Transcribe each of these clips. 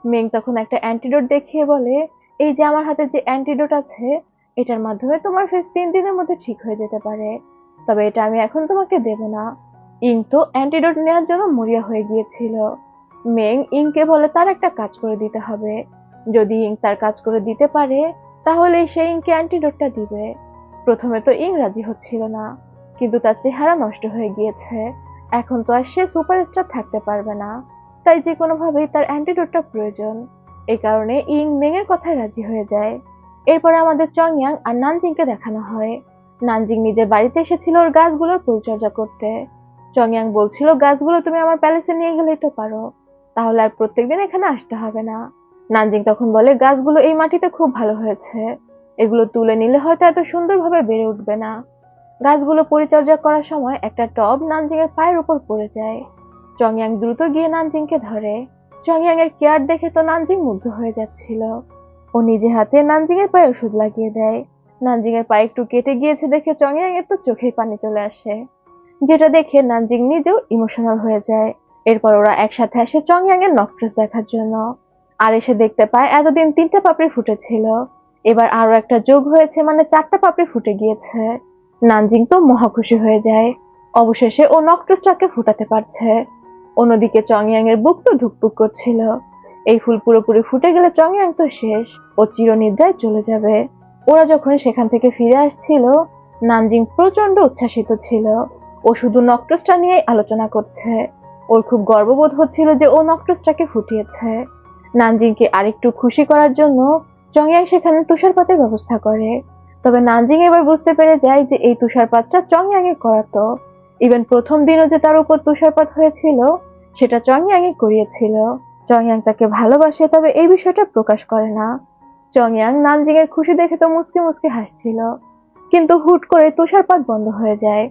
Meng তখন একটা antidote দেখিয়ে বলে, এই যে আমার হাতে যে অ্যান্টিডোট আছে, এটার মাধ্যমে তোমার ফেস 3 দিনের মধ্যে ঠিক হয়ে যেতে পারে, তবে এটা আমি এখন তোমাকে দেব না। ইং তো অ্যান্টিডোট নেওয়ার জন্য মরিয়া হয়ে গিয়েছিল। মেং ইংকে বলে তার একটা কাজ করে দিতে হবে। যদি ইং তার কাজ করে দিতে পারে, তাহলে সে ইংকে অ্যান্টিডোটটা দিবে। প্রথমে তো ইং রাজি হচ্ছিল না, কিন্তু তার চেহারা নষ্ট হয়ে গিয়েছে। এখন তো আর সে সুপারস্টার থাকতে পারবে না, তাই যে কোনোভাবেই তার অ্যান্টিডোটটা প্রয়োজন। এই কারণে ইং মেং এর কথায় রাজি হয়ে যায়। এরপরে আমাদের চংয়াং আর নানজিংকে দেখানো হয়। নানজিং নিজের বাড়িতে এসেছিল ওর গাছগুলোর পরিচর্যা করতে। চংয়াং বলছিল, গাছগুলো তুমি আমার প্যালেসে নিয়ে গেলেই তো পারো, তাহলে আর প্রত্যেকদিন এখানে আসতে হবে না। নানজিং তখন বলে, গাছগুলো এই মাটিতে খুব ভালো হয়েছে, এগুলো তুলে নিলে হয়তো এত সুন্দরভাবে বেড়ে উঠবে না। গাছগুলো পরিচর্যা করার সময় একটা টব নানজিং এর পায়ের উপর পড়ে যায়। চংয়াং দ্রুত গিয়ে নানজিংকে ধরে। চংয়াং এর কেয়ার দেখে তো নানজিং মুগ্ধ হয়ে যাচ্ছিল। ও নিজে হাতে নানজিং এর পায়ে ওষুধ লাগিয়ে দেয়। নানজিং এর পায়ে একটু কেটে গিয়েছে দেখে চংয়াং এর তো চোখের পানি চলে আসে, যেটা দেখে নানজিং নিজেও ইমোশনাল হয়ে যায়। এরপর ওরা একসাথে আসে চংয়াং এর নকশাস দেখার জন্য। আর এসে দেখতে পায় এতদিন 3টে পাপড়ি ফুটেছিল, এবার আরো একটা যোগ হয়েছে, মানে 4টা পাপড়ি ফুটে গিয়েছে। নানজিং তো মহা খুশি হয়ে যায়। অবশেষে ও নকটসটাকে ফুটাতে পারছে। অন্যদিকে চংয়াং এর বুক তো ধুকপুক করছিল। এই ফুল পুরোপুরি ফুটে গেলে চংয়াং তো শেষ, ও চিরনিদ্রায় চলে যাবে। ওরা যখন সেখান থেকে ফিরে আসছিল, নানজিং প্রচন্ড উচ্ছ্বাসিত ছিল। ও শুধু নকটসটা নিয়েই আলোচনা করছে। ওর খুব গর্ববোধ হচ্ছিল যে ও নকটসটাকে ফুটিয়েছে। নানজিংকে আরেকটু খুশি করার জন্য চংয়াং সেখানে তুষারপাতের ব্যবস্থা করে। তবে নানজিং এবার বুঝতে পেরে যায় যে এই তুষারপাতটা চংয়াং এ করাতো। ইভেন প্রথম দিনও যে তার উপর তুষারপাত হয়েছিল, সেটা চংয়াং এ করিয়েছিল। চংয়াং তাকে ভালোবাসে, তবে এই বিষয়টা প্রকাশ করে না। চংয়াং নানজিং এর খুশি দেখে তো মুচকি মুচকি হাসছিল, কিন্তু হুট করে তুষারপাত বন্ধ হয়ে যায়।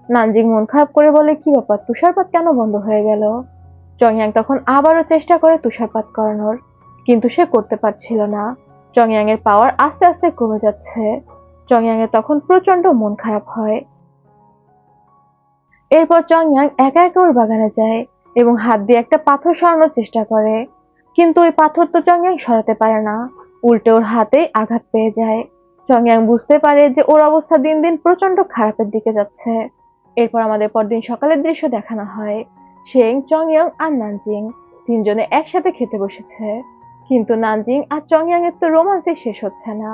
নানজিং মন খারাপ করে বলে, কি ব্যাপার, তুষারপাত কেন বন্ধ হয়ে গেল? চংয়াং তখন আবারও চেষ্টা করে তুষারপাত করানোর, কিন্তু সে করতে পারছিল না। চংয়াং এর পাওয়ার আস্তে আস্তে কমে যাচ্ছে। চংয়াং এর তখন প্রচন্ড মন খারাপ হয়। এরপর চংয়াং একা একা ওর বাগানে যায় এবং হাত দিয়ে একটা পাথর সরানোর চেষ্টা করে, কিন্তু ওই পাথর তো চংয়াং সরাতে পারে না, উল্টে ওর হাতেই আঘাত পেয়ে যায়। চংয়াং বুঝতে পারে যে ওর অবস্থা দিন দিন প্রচন্ড খারাপের দিকে যাচ্ছে। এরপর আমাদের পরদিন সকালের দৃশ্য দেখানো হয়। শেং, চংইয়ং আর নানজিং তিনজনে একসাথে খেতে বসেছে, কিন্তু নানজিং আর চংইয়ং এর তো রোমান্সই শেষ হচ্ছে না।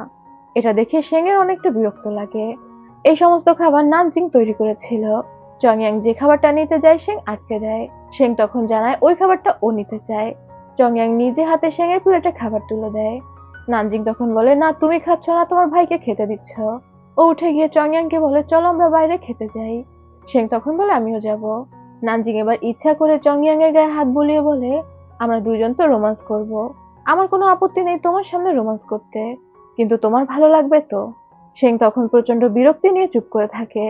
এটা দেখে শেং এর অনেকটা বিরক্ত লাগে। এই সমস্ত খাবার নানজিং তৈরি করেছিল। চংইয়ং যে খাবারটা নিতে যায় শেং আটকে দেয়। শেং তখন জানায় ওই খাবারটা ও নিতে চায়। চংইয়ং নিজে হাতে শেং এর প্লেটে খাবার তুলে দেয়। নানজিং তখন বলে, না তুমি খাচ্ছ না, তোমার ভাইকে খেতে দিচ্ছ। ও উঠে গিয়ে চংইয়ংকে বলে, চলো আমরা বাইরে খেতে যাই। শেং তখন বলে, আমিও যাব। নানজিং এবার ইচ্ছা করে চংইয়ং এর গায়ে হাত বুলিয়ে বলে, আমরা দুইজন তো রোমান্স করব, আমার কোনো আপত্তি নেই তোমার সামনে রোমান্স করতে, কিন্তু তোমার ভালো লাগবে তো? শেং তখন প্রচন্ড বিরক্তি নিয়ে চুপ করে থাকে।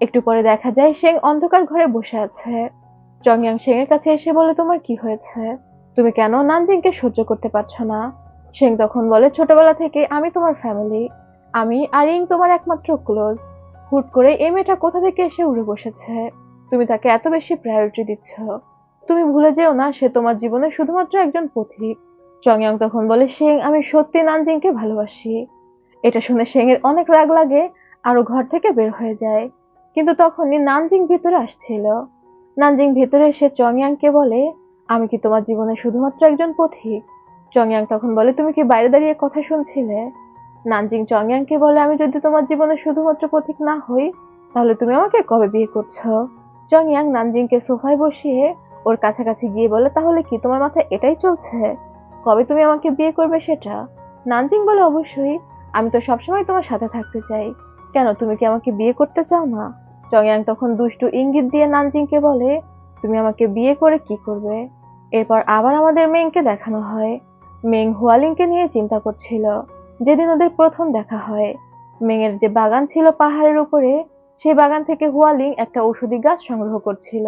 একটু পরে দেখা যায় শেং অন্ধকার ঘরে বসে আছে। চংইয়ং শেং এর কাছে এসে বলে, তোমার কি হয়েছে, তুমি কেন নানজিংকে সহ্য করতে পারছো না? শেং তখন বলে, ছোটবেলা থেকে আমি তোমার ফ্যামিলি, আমি আর ইং তোমার একমাত্র ক্লোজ, হুট করে এই মেয়েটা কোথা থেকে এসে উড়ে বসেছে, তুমি তাকে এত বেশি প্রায়োরিটি দিচ্ছ। তুমি ভুলে যেও না সে তোমার জীবনে শুধুমাত্র একজন পথিক। চংইয়ং তখন বলে, শেং আমি সত্যি নানজিংকে ভালোবাসি। এটা শুনে শেং এর অনেক রাগ লাগে, আরো ঘর থেকে বের হয়ে যায়। কিন্তু তখনই নানজিং ভিতরে আসছিল। নানজিং ভেতরে এসে চংইয়ংকে বলে, আমি কি তোমার জীবনে শুধুমাত্র একজন পথিক? চংইয়ং তখন বলে, তুমি কি বাইরে দাঁড়িয়ে কথা শুনছিলে? নানজিং চংইয়ংকে বলে, আমি যদি তোমার জীবনে শুধুমাত্র পথিক না হই, তাহলে তুমি আমাকে কবে বিয়ে করছো? চংইয়ং নানজিংকে সোফায় বসিয়ে ওর কাছাকাছি গিয়ে বলে, তাহলে কি তোমার মাথায় এটাই চলছে, কবে তুমি আমাকে বিয়ে করবে সেটা? নানজিং বলে, অবশ্যই, আমি তো সবসময় তোমার সাথে থাকতে চাই, কেন তুমি কি আমাকে বিয়ে করতে চাও না? চংইয়ং তখন দুষ্টু ইঙ্গিত দিয়ে নানজিংকে বলে, তুমি আমাকে বিয়ে করে কি করবে? এরপর আবার আমাদের মেংকে দেখানো হয়। মেং হুয়ালিংকে নিয়ে চিন্তা করছিল। যেদিন ওদের প্রথম দেখা হয়, মেংয়ের যে বাগান ছিল পাহাড়ের উপরে, সেই বাগান থেকে হুয়ালিং একটা ঔষধি গাছ সংগ্রহ করছিল।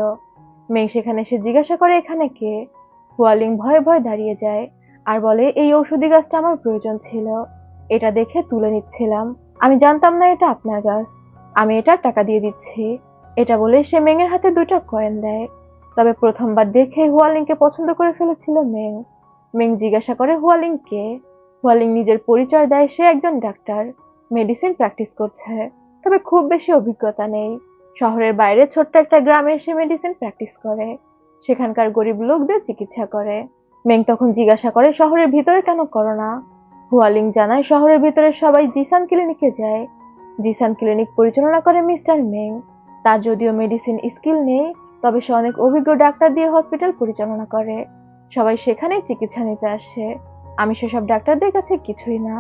মেং সেখানে এসে জিজ্ঞাসা করে, এখানে কে? হুয়ালিং ভয়ে ভয়ে দাঁড়িয়ে যায় আর বলে, এই ঔষধি গাছটা আমার প্রয়োজন ছিল, এটা দেখে তুলে নিচ্ছিলাম, আমি জানতাম না এটা আপনার গাছ, আমি এটার টাকা দিয়ে দিচ্ছি। এটা বলে সে মেং এর হাতে 2টা কয়েন দেয়। তবে প্রথমবার দেখে হুয়ালিংকে পছন্দ করে ফেলেছিল মেং। মেং জিজ্ঞাসা করে হুয়ালিং কে। হুয়ালিং নিজের পরিচয় দেয়, সে একজন ডাক্তার, মেডিসিন প্র্যাকটিস করছে, তবে খুব বেশি অভিজ্ঞতা নেই। শহরের বাইরে ছোট্ট একটা গ্রামে সে মেডিসিন প্র্যাকটিস করে, সেখানকার গরিব লোকদের চিকিৎসা করে। মেং তখন জিজ্ঞাসা করে শহরের ভিতরে কেন করো না। হুয়ালিং জানায় শহরের ভিতরে সবাই জিসান ক্লিনিকে যায়। জিসান ক্লিনিক পরিচালনা করে মিস্টার মেং। তার যদিও মেডিসিন স্কিল নেই, তবে সে অনেক অভিজ্ঞ ডাক্তার দিয়ে হসপিটাল পরিচালনা করে। সবাই সেখানেই চিকিৎসা নিতে আসে। আমি সেসব ডাক্তারদের কাছে কিছুই না,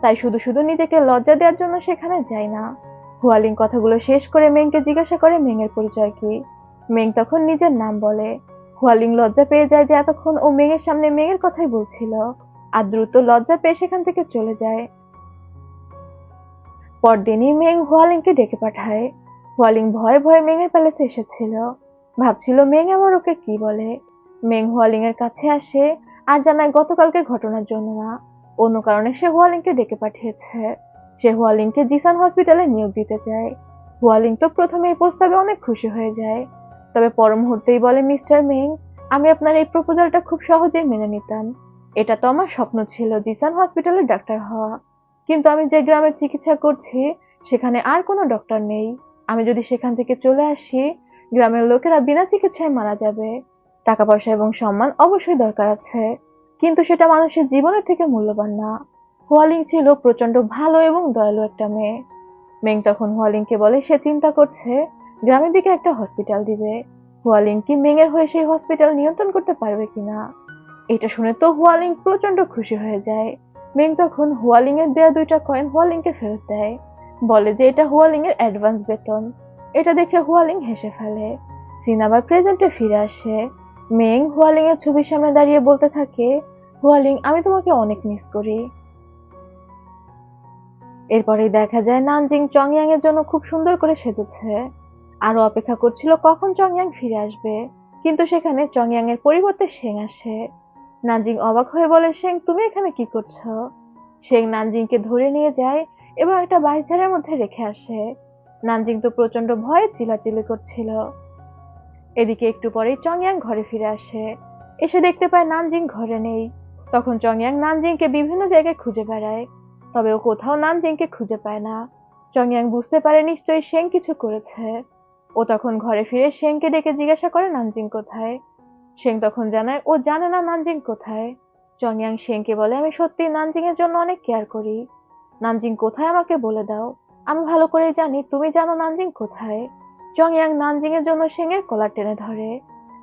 তাই শুধু শুধু নিজেকে লজ্জা দেওয়ার জন্য সেখানে যাই না। হুয়ালিং কথাগুলো শেষ করে মেংকে জিজ্ঞাসা করে মেং এর পরিচয় কি। মেং তখন নিজের নাম বলে। হুয়ালিং লজ্জা পেয়ে যায় যে এতক্ষণ ও মেং এর সামনে মেং এর কথাই বলছিল, আর দ্রুত লজ্জা পেয়ে সেখান থেকে চলে যায়। পরদিনই মেং হুয়ালিংকে ডেকে পাঠায়। হুয়ালিং ভয়ে ভয়ে মেং এর প্যালেসে এসেছিল, ভাবছিল মেং আবার ওকে কি বলে। মেং হুয়ালিং এর কাছে আসে আর জানায় গতকালকের ঘটনার জন্য না, অন্য কারণে সে হুয়ালিংকে ডেকে পাঠিয়েছে। সে হুয়ালিংকে জিসান হসপিটালে নিয়োগ দিতে চায়। হুয়ালিং তো প্রথমে এই প্রস্তাবে অনেক খুশি হয়ে যায়, তবে পর মুহূর্তেই বলে মিস্টার মেং, আমি আপনার এই প্রপোজালটা খুব সহজেই মেনে নিতাম। এটা তো আমার স্বপ্ন ছিল জিসান হসপিটালের ডাক্তার হওয়া, কিন্তু আমি যে গ্রামে চিকিৎসা করছি সেখানে আর কোনো ডক্টর নেই। আমি যদি সেখান থেকে চলে আসি, গ্রামের লোকেরা বিনা চিকিৎসায় মারা যাবে। টাকা পয়সা এবং সম্মান অবশ্যই দরকার আছে, কিন্তু সেটা মানুষের জীবনের থেকে মূল্যবান না। হুয়ালিং ছিল প্রচন্ড ভালো এবং দয়ালু একটা মেয়ে। মেং তখন হুয়ালিংকে বলে সে চিন্তা করছে গ্রামের দিকে একটা হসপিটাল দিবে। হুয়ালিং কি মেং এর হয়ে সেই হসপিটাল নিয়ন্ত্রণ করতে পারবে কিনা। এটা শুনে তো হুয়ালিং প্রচন্ড খুশি হয়ে যায়। মেং তখন হুয়ালিং এর দেয়া 2টা কয়েন হুয়ালিংকে ফেরত দেয়, বলে যে এটা হুয়ালিং এর অ্যাডভান্স বেতন। এটা দেখে হুয়ালিং হেসে ফেলে। সিন আবার প্রেজেন্টে ফিরে আসে। মেং হুয়ালিং এর ছবির সামনে দাঁড়িয়ে বলতে থাকে, হুয়ালিং আমি তোমাকে অনেক মিস করি। এরপরেই দেখা যায় নানজিং চংইয়াং এর জন্য খুব সুন্দর করে সেজেছে, আরো অপেক্ষা করছিল কখন চংইয়াং ফিরে আসবে, কিন্তু সেখানে চংইয়াং এর পরিবর্তে শেং আসে। নানজিং অবাক হয়ে বলে, শেং তুমি এখানে কি করছো। শেং নানজিংকে ধরে নিয়ে যায় এবং একটা বাঁশঝাড়ের মধ্যে রেখে আসে। নানজিং তো প্রচন্ড ভয়ে চিল্লাচিল্লি করছিল। এদিকে একটু পরেই চংইয়াং ঘরে ফিরে আসে। এসে দেখতে পায় নানজিং ঘরে নেই। তখন চংইয়াং নানজিংকে বিভিন্ন জায়গায় খুঁজে বেড়ায়, তবে ও কোথাও নানজিংকে খুঁজে পায় না। চংইয়াং বুঝতে পারে নিশ্চয়ই শেং কিছু করেছে। ও তখন ঘরে ফিরে শেংকে ডেকে জিজ্ঞাসা করে নানজিং কোথায়। শেং তখন জানায় ও জানে না নানজিং কোথায়। চংইয়াং শেংকে বলে, আমি সত্যি নানজিং এর জন্য অনেক কেয়ার করি। নানজিং কোথায় আমাকে বলে দাও, আমি ভালো করেই জানি তুমি জানো নানজিং কোথায়। চংইয়াং নানজিং এর জন্য শেং এর কলার টেনে ধরে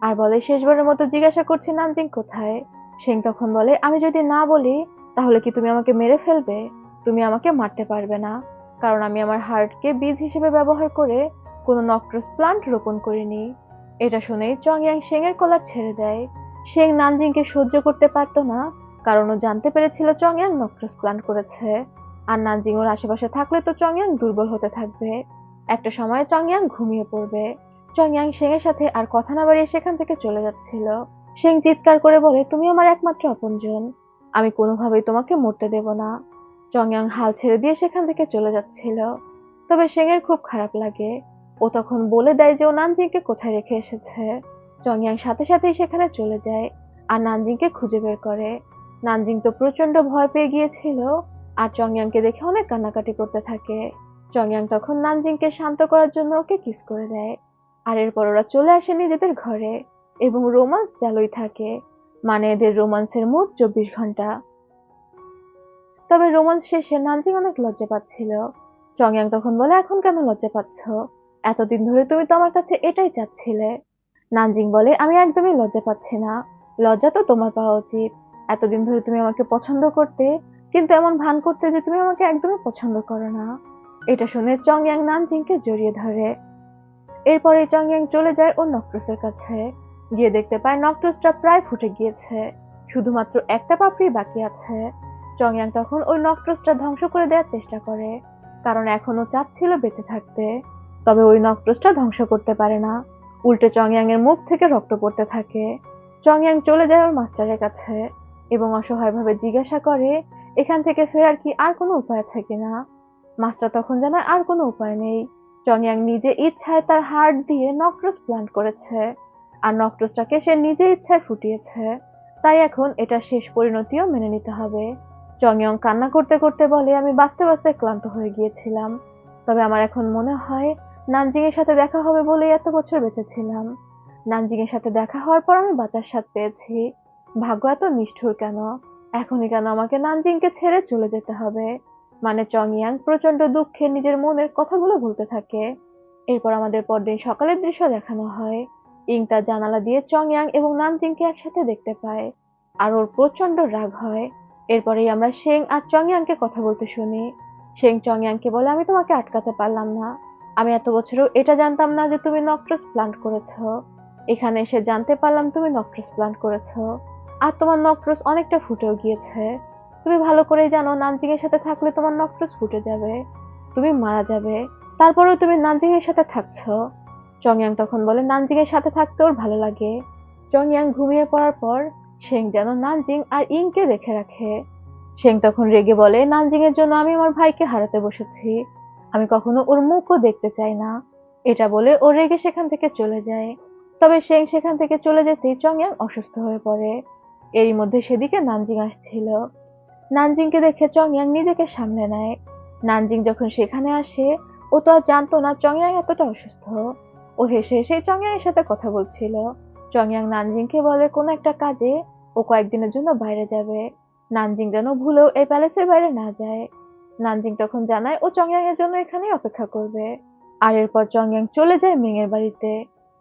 আর বলে, শেষবারের মতো জিজ্ঞাসা করছি নানজিং কোথায়। শেং তখন বলে, আমি যদি না বলি তাহলে কি তুমি আমাকে মেরে ফেলবে। তুমি আমাকে মারতে পারবে না, কারণ আমি আমার হার্টকে বীজ হিসেবে ব্যবহার করে কোনো নক্ট্রাস প্লান্ট রোপণ করিনি। এটা শুনেই চংইয়াং শেং এর কলার ছেড়ে দেয়। শেং নানজিংকে সহ্য করতে পারতো না, কারণ ও জানতে পেরেছিল চংইয়াং নক্ট্রাস প্লান্ট করেছে, আর নানজিং ওর আশেপাশে থাকলে তো চংইয়াং দুর্বল হতে থাকবে। একটা সময় চংইয়াং ঘুমিয়ে পড়বে। চংইয়াং শেং এর সাথে আর কথা না বাড়িয়ে সেখান থেকে চলে যাচ্ছিল। শেং চিৎকার করে বলে, তুমি আমার একমাত্র আপনজন, আমি কোনোভাবেই তোমাকে মরতে দেব না। চংইয়াং হাল ছেড়ে দিয়ে সেখান থেকে চলে যাচ্ছিল, তবে শেং এর খুব খারাপ লাগে। ও তখন বলে দেয় যে ও নানজিংকে কোথায় রেখে এসেছে। চংইয়াং সাথে সাথেই সেখানে চলে যায় আর নানজিংকে খুঁজে বের করে। নানজিং তো প্রচন্ড ভয় পেয়ে গিয়েছিল আর চংইয়াংকে দেখে অনেক কান্নাকাটি করতে থাকে। চংইয়াং তখন নানজিংকে শান্ত করার জন্য ওকে কিস করে দেয়, আর এরপর ওরা চলে আসে নিজেদের ঘরে এবং রোমান্স চালুই থাকে, মানে এদের রোমান্সের মোট 24 ঘন্টা। তবে রোমান্স শেষে নানজিং অনেক লজ্জা পাচ্ছিল। চংইয়াং তখন বলে, এখন কেন লজ্জা পাচ্ছ, এতদিন ধরে তুমি তো আমার কাছে এটাই চাচ্ছিলে। নানজিং বলে, আমি একদমই লজ্জা পাচ্ছি না, লজ্জা তো তোমার পাওয়া উচিত। এতদিন ধরে তুমি আমাকে পছন্দ করতে, কিন্তু এমন ভান করতে যে তুমি আমাকে একদমই পছন্দ করো না। এটা শুনে চংইয়াং নানজিংকে জড়িয়ে ধরে। এরপরে চংইয়াং চলে যায় ওর নক্ট্রাসের কাছে, গিয়ে দেখতে পায় নক্ট্রাসটা প্রায় ফুটে গিয়েছে, শুধুমাত্র একটা পাপড়ি বাকি আছে। চংইয়াং তখন ওই নক্ট্রাসটা ধ্বংস করে দেওয়ার চেষ্টা করে, কারণ এখনো চাচ্ছিল বেঁচে থাকতে, তবে ওই নক্ট্রাসটা ধ্বংস করতে পারে না। উল্টে চংইয়াং এর মুখ থেকে রক্ত পড়তে থাকে। চংইয়াং চলে যায় ওর মাস্টারের কাছে এবং অসহায়ভাবে জিজ্ঞাসা করে এখান থেকে ফেরার কি আর কোনো উপায় আছে কিনা। মাস্টার তখন জানায় আর কোনো উপায় নেই। চংইয়াং নিজে ইচ্ছায় তার হার্ট দিয়ে নক্ট্রাস প্লান্ট করেছে, আর নক্ট্রাসটাকে সে নিজে ইচ্ছায় ফুটিয়েছে। তাই এখন এটা শেষ পরিণতিও মেনে নিতে হবে। চংইয়ং কান্না করতে করতে বলে, আমি বাঁচতে বাঁচতে ক্লান্ত হয়ে গিয়েছিলাম, তবে আমার এখন মনে হয় নানজিং এর সাথে দেখা হবে বলেই এত বছর বেঁচেছিলাম। নানজিং এর সাথে দেখা হওয়ার পর আমি বাঁচার স্বাদ পেয়েছি। ভাগ্য এত নিষ্ঠুর কেন? এখনই কেন আমাকে নানজিংকে ছেড়ে চলে যেতে হবে? মানে চংইয়াং প্রচন্ড দুঃখে নিজের মনের কথাগুলো বলতে থাকে। এরপর আমাদের পরদিন সকালের দৃশ্য দেখানো হয়। ইং তার জানালা দিয়ে চংইয়াং এবং নানজিংকে একসাথে দেখতে পায়, আর ওর প্রচন্ড রাগ হয়। এরপরেই আমরা শেং আর চংইয়াংকে কথা বলতে শুনি। শেং চংইয়াংকে বলে, আমি তোমাকে আটকাতে পারলাম না। আমি এত বছরেও এটা জানতাম না যে তুমি নক্ট্রাস প্লান্ট করেছো। এখানে এসে জানতে পারলাম তুমি নক্ট্রাস প্লান্ট করেছো, আর তোমার নক্ট্রাস অনেকটা ফুটেও গিয়েছে। তুমি ভালো করেই জানো নানজিং এর সাথে থাকলে তোমার নক্ট্রাস ফুটে যাবে, তুমি মারা যাবে। তারপরেও তুমি নানজিং এর সাথে থাকছো। চংইয়াং তখন বলে, নানজিং এর সাথে থাকতে ওর ভালো লাগে। চংইয়াং ঘুমিয়ে পড়ার পর শেং যেন নানজিং আর ইংকে রেখে রাখে। শেং তখন রেগে বলে, নানজিং এর জন্য আমি আমার ভাইকে হারাতে বসেছি, আমি কখনো ওর মুখও দেখতে চাই না। এটা বলে ও রেগে সেখান থেকে চলে যায়। তবে শেং সেখান থেকে চলে যেতেই চংইয়াং অসুস্থ হয়ে পড়ে। এরই মধ্যে সেদিকে নানজিং আসছিল। নানজিংকে দেখে চংইয়াং নিজেকে সামলে নেয়। নানজিং যখন সেখানে আসে, ও তো আর জানতো না চংইয়াং এতটা অসুস্থ। ও হেসে হেসে চংইয়াং এর সাথে কথা বলছিল। চংইয়াং নানজিংকে বলে কোনো একটা কাজে ও কয়েকদিনের জন্য বাইরে যাবে, নানজিং যেন ভুলেও এই প্যালেসের বাইরে না যায়। নানজিং তখন জানায় ও চংইয়াং এর জন্য এখানেই অপেক্ষা করবে। আর এরপর চংইয়াং চলে যায় মেং এর বাড়িতে।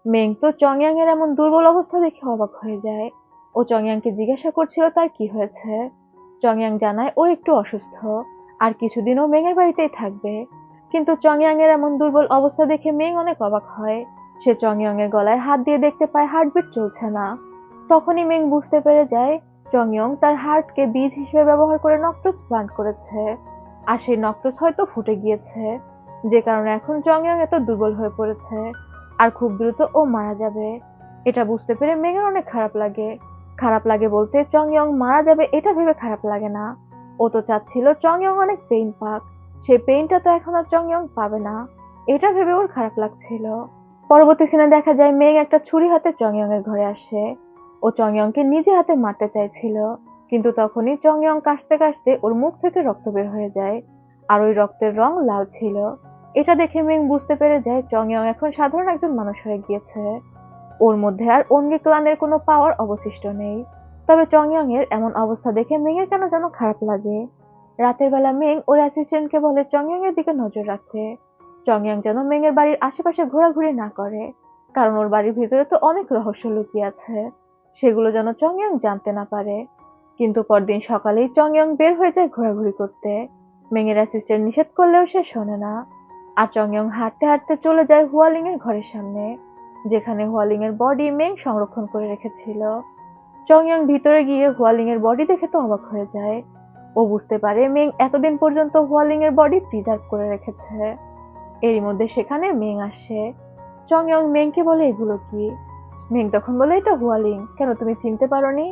মেং তো চংইয়াং এর এমন দুর্বল অবস্থা দেখে অবাক হয়ে যায়। ও চংইয়াংকে জিজ্ঞাসা করছিল তার কি হয়েছে। চংইয়াং জানায় ও একটু অসুস্থ, আর কিছুদিন ও মেং এর বাড়িতেই থাকবে। কিন্তু চংইয়াং এর এমন দুর্বল অবস্থা দেখে মেং অনেক অবাক হয়। সে চংইয়াং এর গলায় হাত দিয়ে দেখতে পায় হার্টবিট চলছে না। তখনই মেং বুঝতে পেরে যায় চংইয়ং তার হার্টকে বীজ হিসেবে ব্যবহার করে নক্ট্রাস প্লান্ট করেছে, আর সেই নক্ট্রাস হয়তো ফুটে গিয়েছে, যে কারণে এখন চংইয়ং এত দুর্বল হয়ে পড়েছে, আর খুব দ্রুত ও মারা যাবে। এটা বুঝতে পেরে মেং এর অনেক খারাপ লাগে। খারাপ লাগে বলতে চংইয়ং মারা যাবে এটা ভেবে খারাপ লাগে না। ও তো চাচ্ছিল চংইয়ং অনেক পেইন পাক, সেই পেইনটা তো এখন আর চংইয়ং পাবে না, এটা ভেবে ওর খারাপ লাগছিল। পরবর্তী সিনে দেখা যায় মেং একটা ছুরি হাতে চংইয়ং এর ঘরে আসে। ও চংইয়ংকে নিজে হাতে মারতে চাইছিল, কিন্তু তখনই চংইয়ং কাশতে কাশতে ওর মুখ থেকে রক্ত বের হয়ে যায়, আর ওই রক্তের রং লাল ছিল। এটা দেখে মেং বুঝতে পেরে যায় চংইয়ং এখন সাধারণ একজন মানুষ হয়ে গিয়েছে। ওর মধ্যে আর অঙ্গি ক্লানের কোনো পাওয়ার অবশিষ্ট নেই। তবে চংইয়ং এর এমন অবস্থা দেখে মেং এর কেন যেন খারাপ লাগে। রাতের বেলা মেং ওর অ্যাসিস্ট্যান্টকে বলে চংইয়ং এর দিকে নজর রাখতে। চংইয়ং যেন মেং এর বাড়ির আশেপাশে ঘোরাঘুরি না করে, কারণ ওর বাড়ির ভিতরে তো অনেক রহস্য লুকিয়ে আছে, সেগুলো যেন চংইয়ং জানতে না পারে। কিন্তু পরদিন সকালেই চংইয়ং বের হয়ে যায় ঘোরাঘুরি করতে। মেং এর অ্যাসিস্ট্যান্ট নিষেধ করলেও সে শোনে না। আর চংইয়ং হাঁটতে হাঁটতে চলে যায় হুয়ালিং এর ঘরের সামনে, যেখানে হুয়ালিং এর বডি মেং সংরক্ষণ করে রেখেছিল। চংইয়ং ভিতরে গিয়ে হুয়ালিং এর বডি দেখে তো অবাক হয়ে যায়। ও বুঝতে পারে মেং এতদিন পর্যন্ত হুয়ালিং এর বডি প্রিজার্ভ করে রেখেছে। এরই মধ্যে সেখানে মেং আসে। চংইয়ং মেংকে বলে, এগুলো কি? মেং তখন বলে, এটা হুয়ালিং, কেন তুমি চিনতে পারোনি?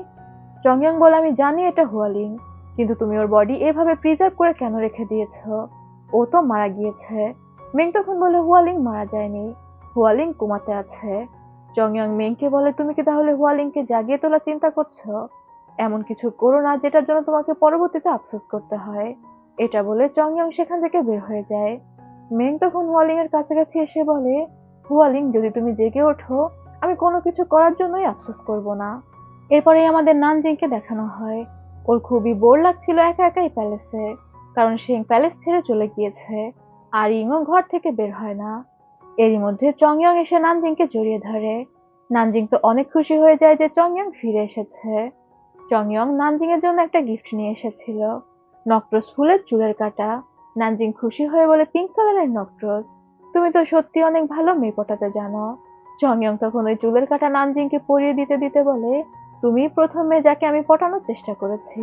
চংইয়ং বলে, আমি জানি এটা হুয়ালিং, কিন্তু তুমি ওর বডি এভাবে প্রিজার্ভ করে কেন রেখে দিয়েছো? ও তো মারা গিয়েছে। মেং তখন বলে, হুয়ালিং মারা যায়নি, হুয়ালিং কোমাতে আছে। চংইয়ং মেংকে বলে, তুমি কি তাহলে হুয়ালিংকে জাগিয়ে তোলার চিন্তা করছো? এমন কিছু করো না যেটার জন্য তোমাকে পরবর্তীতে আফসোস করতে হয়। এটা বলে চংইয়ং সেখান থেকে বের হয়ে যায়। মেং তখন হুয়ালিং এর কাছাকাছি এসে বলে, হুয়ালিং, যদি তুমি জেগে ওঠো আমি কোনো কিছু করার জন্যই আফসোস করব না। এরপরেই আমাদের নানজিংকে দেখানো হয়। ওর খুবই বোর লাগছিল একা একাই প্যালেসে, কারণ শেং প্যালেস ছেড়ে চলে গিয়েছে, আর ইংও ঘর থেকে বের হয় না। এরই মধ্যে চংইয়ং এসে নানজিংকে জড়িয়ে ধরে। নানজিং তো অনেক খুশি হয়ে যায় যে চংইয়ং ফিরে এসেছে। চংইয়ং নানজিং এর জন্য একটা গিফট নিয়ে এসেছিল, নক্ট্রস ফুলের চুলের কাঁটা। নানজিং খুশি হয়ে বলে, পিঙ্ক কালারের নক্ট্রস, তুমি তো সত্যি অনেক ভালো মেয়ে পটাতে জানো। চংইয়ং তখন ওই চুলের কাঁটা নানজিংকে পরিয়ে দিতে দিতে বলে, তুমি প্রথম মেয়ে যাকে আমি পটানোর চেষ্টা করেছি,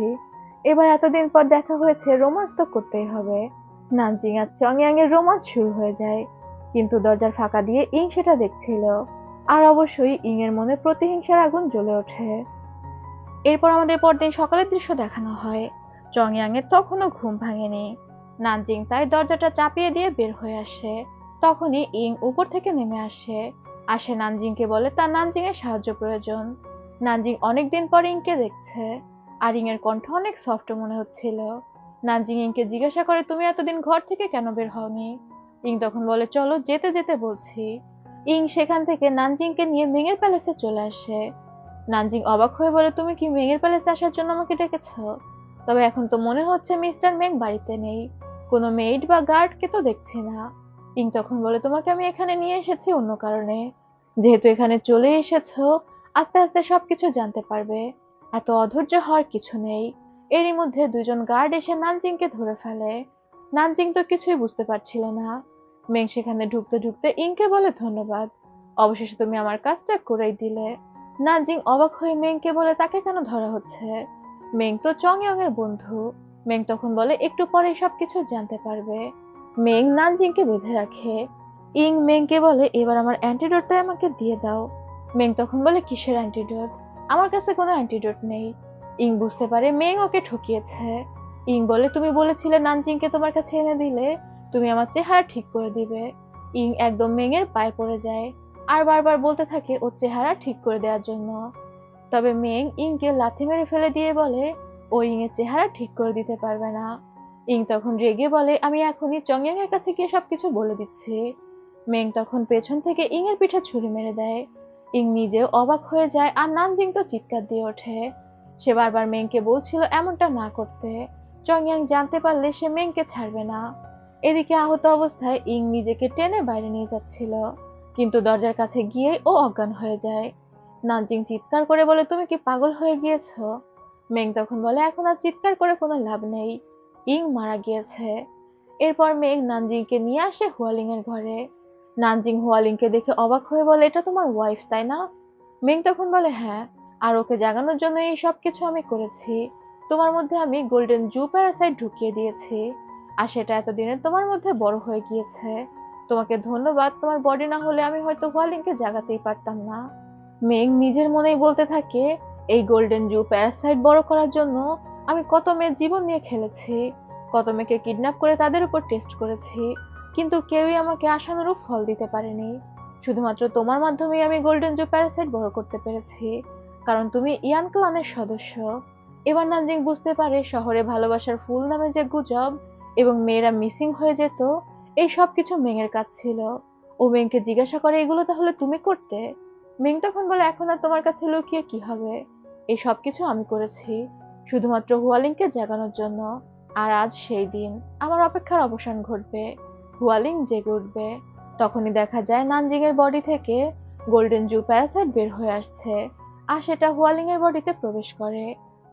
এবার এতদিন পর দেখা হয়েছে, রোমান্স তো করতেই হবে। নানজিং আর চংইয়ং এর রোমান্স শুরু হয়ে যায়, কিন্তু দরজার ফাঁকা দিয়ে ইং সেটা দেখছিল, আর অবশ্যই ইং এর মনে প্রতিহিংসার আগুন জ্বলে ওঠে। এরপর আমাদের পরদিন সকালের দৃশ্য দেখানো হয়। চংইয়ং এর তখনও ঘুম ভাঙেনি। নানজিং তাই দরজাটা চাপিয়ে দিয়ে বের হয়ে আসে। তখনই ইং উপর থেকে নেমে আসে। নানজিংকে বলে তার নানজিং এর সাহায্য প্রয়োজন। নানজিং অনেকদিন পর ইংকে দেখছে, আর ইং এর কণ্ঠ অনেক সফট মনে হচ্ছিল। নানজিং ইংকে জিজ্ঞাসা করে, তুমি এতদিন ঘর থেকে কেন বের হওনি? ইং তখন বলে, চলো যেতে যেতে বলছি। ইং সেখান থেকে নানজিংকে নিয়ে মেঙের প্যালেসে চলে আসে। নানজিং অবাক হয়ে বলে, তুমি কি মেঙের প্যালেসে আসার জন্য আমাকে ডেকেছো? তবে এখন তো মনে হচ্ছে মিস্টার মেং বাড়িতে নেই, কোনো মেইড বা গার্ডকে তো দেখছি না। ইং তখন বলে, তোমাকে আমি এখানে নিয়ে এসেছি অন্য কারণে। যেহেতু এখানে চলে এসেছো, আস্তে আস্তে সবকিছু জানতে পারবে, এত অধৈর্য হওয়ার কিছু নেই। এরই মধ্যে দুজন গার্ড এসে নানজিংকে ধরে ফেলে। নানজিং তো কিছুই বুঝতে পারছিল না। মেং সেখানে ঢুকতে ঢুকতে ইংকে বলে, ধন্যবাদ, অবশেষে তুমি আমার কাজটা করেই দিলে। নানজিং অবাক হয়ে মেংকে বলে, তাকে কেন ধরা হচ্ছে? মেং তো চং ইয়ং এর বন্ধু। মেং তখন বলে, একটু পরেই সবকিছু জানতে পারবে। মেং নানজিংকে বেঁধে রাখে। ইং মেংকে বলে, এবার আমার অ্যান্টিডোটটা আমাকে দিয়ে দাও। মেং তখন বলে, কিসের অ্যান্টিডোট? আমার কাছে কোনো অ্যান্টিডোট নেই। ইং বুঝতে পারে মেং ওকে ঠকিয়েছে। ইং বলে, তুমি বলেছিলে নানজিংকে তোমার কাছে এনে দিলে তুমি আমার চেহারা ঠিক করে দিবে। ইং একদম মেং এর পায়ে পড়ে যায়, আর বারবার বলতে থাকে ওর চেহারা ঠিক করে দেওয়ার জন্য। তবে মেং ইংকে লাথি মেরে ফেলে দিয়ে বলে, ও ইং এর চেহারা ঠিক করে দিতে পারবে না। ইং তখন রেগে বলে, আমি এখনই চংইয়াং এর কাছে গিয়ে সবকিছু বলে দিচ্ছি। মেং তখন পেছন থেকে ইং এর পিঠে ছুরি মেরে দেয়। ইং নিজেও অবাক হয়ে যায়, আর নানজিং তো চিৎকার দিয়ে ওঠে। সে বারবার মেংকে বলছিল এমনটা না করতে, চংইয়াং জানতে পারলে সে মেংকে ছাড়বে না। এদিকে আহত অবস্থায় ইং নিজেকে টেনে বাইরে নিয়ে যাচ্ছিল, কিন্তু দরজার কাছে গিয়ে ও অজ্ঞান হয়ে যায়। নানজিং চিৎকার করে বলে, তুমি কি পাগল হয়ে গিয়েছো? মেং তখন বলে, এখন আর চিৎকার করে কোনো লাভ নেই, ইং মারা গিয়েছে। এরপর মেং নানজিংকে নিয়ে আসে হুয়ালিং এর ঘরে। নানজিং হুয়ালিংকে দেখে অবাক হয়ে বলে, এটা তোমার ওয়াইফ তাই না? মেং তখন বলে, হ্যাঁ, আর ওকে জাগানোর জন্য এই সব কিছু আমি করেছি। তোমার মধ্যে আমি গোল্ডেন জু প্যারাসাইট ঢুকিয়ে দিয়েছি, আর সেটা এতদিনে তোমার মধ্যে বড় হয়ে গিয়েছে। তোমাকে ধন্যবাদ, তোমার বডি না হলে আমি হয়তো হুয়ালিংকে জাগাতেই পারতাম না। মেং নিজের মনেই বলতে থাকে, এই গোল্ডেন জু প্যারাসাইট বড় করার জন্য আমি কত মেয়ের জীবন নিয়ে খেলেছি, কত মেয়েকে কিডন্যাপ করে তাদের উপর টেস্ট করেছি, কিন্তু কেউই আমাকে আশানুরূপ ফল দিতে পারেনি। শুধুমাত্র তোমার মাধ্যমেই আমি গোল্ডেন জু প্যারাসাইট বড় করতে পেরেছি, কারণ তুমি ইয়ান ক্লানের সদস্য। এবার নানজিং বুঝতে পারে শহরে ভালোবাসার ফুল নামে যে গুজব এবং মেয়েরা মিসিং হয়ে যেত, এই সব কিছু মেংয়ের কাজ ছিল। ও মেংকে জিজ্ঞাসা করে, এগুলো তাহলে তুমি করতে? মিং তখন বলে, এখন আর তোমার কাছে লুকিয়ে কি হবে, এই সব কিছু আমি করেছি শুধুমাত্র হুয়ালিংকে জাগানোর জন্য। আর আজ সেই দিন, আমার অপেক্ষার অবসান ঘটবে, হুয়ালিং জেগে উঠবে। তখনই দেখা যায় নানজিং এর বডি থেকে গোল্ডেন জু প্যারাসাইট বের হয়ে আসছে, আর সেটা হুয়ালিং এর বডিতে প্রবেশ করে।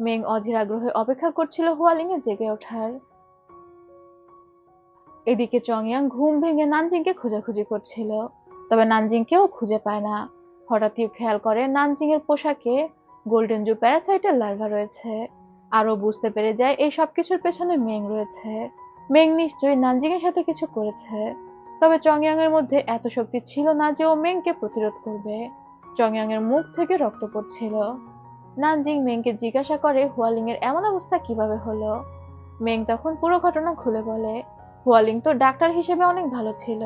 মেং অধীর আগ্রহে অপেক্ষা করছিল হুয়ালিং এ জেগে ওঠার। এদিকে চংইয়াং ঘুম ভেঙে নানজিংকে খোঁজাখুঁজি করছিল, তবে নানজিংকেও খুঁজে পায় না। হঠাৎই খেয়াল করে নানজিং এর পোশাকে গোল্ডেন জু প্যারাসাইটের লার্ভা রয়েছে, আরও বুঝতে পেরে যায় এই সবকিছুর পেছনে মেং রয়েছে। মেং নিশ্চয়ই নানজিং এর সাথে কিছু করেছে, তবে চংইয়াং এর মধ্যে এত শক্তি ছিল না যে ও মেংকে প্রতিরোধ করবে। চংইয়াং এর মুখ থেকে রক্ত পড়ছিল। নানজিং মেংকে জিজ্ঞাসা করে, হুয়ালিং এর এমন অবস্থা কিভাবে হলো? মেং তখন পুরো ঘটনা খুলে বলে, হুয়ালিং তো ডাক্তার হিসেবে অনেক ভালো ছিল,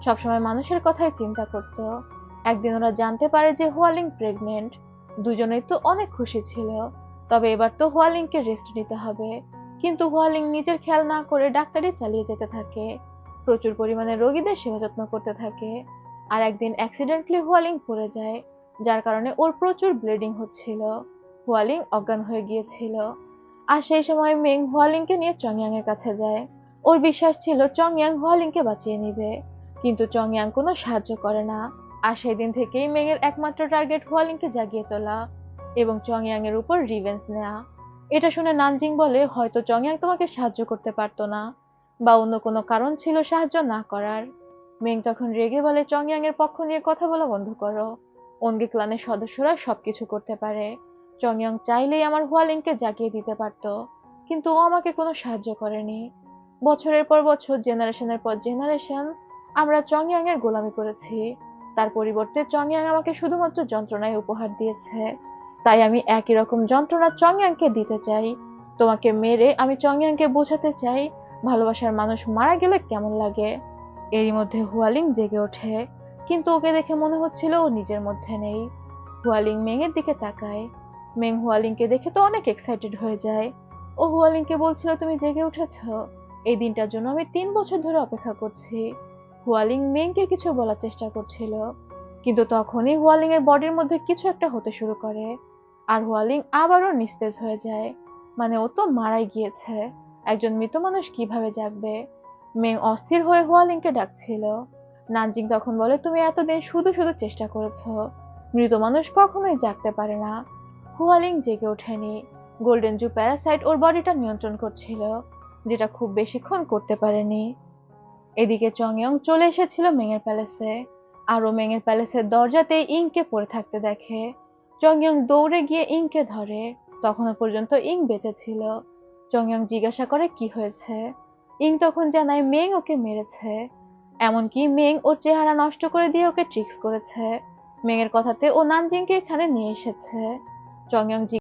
সবসময় মানুষের কথাই চিন্তা করত। একদিন ওরা জানতে পারে যে হুয়ালিং প্রেগনেন্ট। দুজনেই তো অনেক খুশি ছিল, তবে এবার তো হুয়ালিংকে রেস্ট নিতে হবে। কিন্তু হুয়ালিং নিজের খেয়াল না করে ডাক্তারি চালিয়ে যেতে থাকে, প্রচুর পরিমাণে রোগীদের সেবা যত্ন করতে থাকে। আর একদিন অ্যাক্সিডেন্টলি হুয়ালিং পড়ে যায়, যার কারণে ওর প্রচুর ব্লিডিং হচ্ছিল। হুয়ালিং অজ্ঞান হয়ে গিয়েছিল। আর সেই সময় মেং হুয়ালিংকে নিয়ে চংইয়াং এর কাছে যায়। ওর বিশ্বাস ছিল চংইয়াং হুয়ালিংকে বাঁচিয়ে নিবে, কিন্তু চংইয়াং কোনো সাহায্য করে না। আর সেদিন থেকেই মেং এর একমাত্র টার্গেট হুয়ালিংকে জাগিয়ে তোলা এবং চংইয়াং এর উপর রিভেঞ্জ নেওয়া। এটা শুনে নানজিং বলে, হয়তো চংইয়াং তোমাকে সাহায্য করতে পারতো না, বা অন্য কোনো কারণ ছিল সাহায্য না করার। মেং তখন রেগে বলে, চংইয়াং এর পক্ষ নিয়ে কথা বলা বন্ধ করো, অঙ্গি ক্লানের সদস্যরা সবকিছু করতে পারে। চংইয়াং চাইলেই আমার হুয়ালিংকে জাগিয়ে দিতে পারতো, কিন্তু ও আমাকে কোনো সাহায্য করেনি। বছরের পর বছর, জেনারেশনের পর জেনারেশন আমরা চংইয়াং এর গোলামি করেছি, তার পরিবর্তে চংইয়াং আমাকে শুধুমাত্র যন্ত্রণায় উপহার দিয়েছে। তাই আমি একই রকম যন্ত্রণা চংইয়াংকে দিতে চাই। তোমাকে মেরে আমি চংইয়াংকে বোঝাতে চাই ভালোবাসার মানুষ মারা গেলে কেমন লাগে। এরই মধ্যে হুয়ালিং জেগে ওঠে, কিন্তু ওকে দেখে মনে হচ্ছিল ও নিজের মধ্যে নেই। হুয়ালিং মেং এর দিকে তাকায়। মেং হুয়ালিংকে দেখে তো অনেক এক্সাইটেড হয়ে যায়। ও হুয়ালিংকে বলছিল, তুমি জেগে উঠেছো, এই দিনটার জন্য আমি 3 বছর ধরে অপেক্ষা করছি। হুয়ালিং মেংকে কিছু বলার চেষ্টা করছিল, কিন্তু তখনই হুয়ালিং এর বডির মধ্যে কিছু একটা হতে শুরু করে, আর হুয়ালিং আবারও নিস্তেজ হয়ে যায়। মানে ও তো মারাই গিয়েছে, একজন মৃত মানুষ কিভাবে জাগবে। মেং অস্থির হয়ে হুয়ালিংকে ডাকছিল। নানজিং তখন বলে, তুমি এতদিন শুধু শুধু চেষ্টা করেছো, মৃত মানুষ কখনোই জাগতে পারে না। হুয়ালিং জেগে ওঠেনি। গোল্ডেন জু প্যারাসাইট ওর বডিটা নিয়ন্ত্রণ করছিল, যেটা খুব বেশিক্ষণ করতে পারেনি। এদিকে চংইয়ং চলে এসেছিল মেংয়ের প্যালেসে, আর ও মেংয়ের প্যালেসের দরজাতে ইংকে পড়ে থাকতে দেখে। চংইয়ং দৌড়ে গিয়ে ইংকে ধরে, তখনও পর্যন্ত ইং বেঁচে ছিল। চংইয়ং জিজ্ঞাসা করে কি হয়েছে। ইং তখন জানায় মেং ওকে মেরেছে, এমনকি মেং ওর চেহারা নষ্ট করে দিয়ে ওকে ট্রিক্স করেছে। মেংয়ের কথাতে ও নানজিংকে এখানে নিয়ে এসেছে। চংইয়ং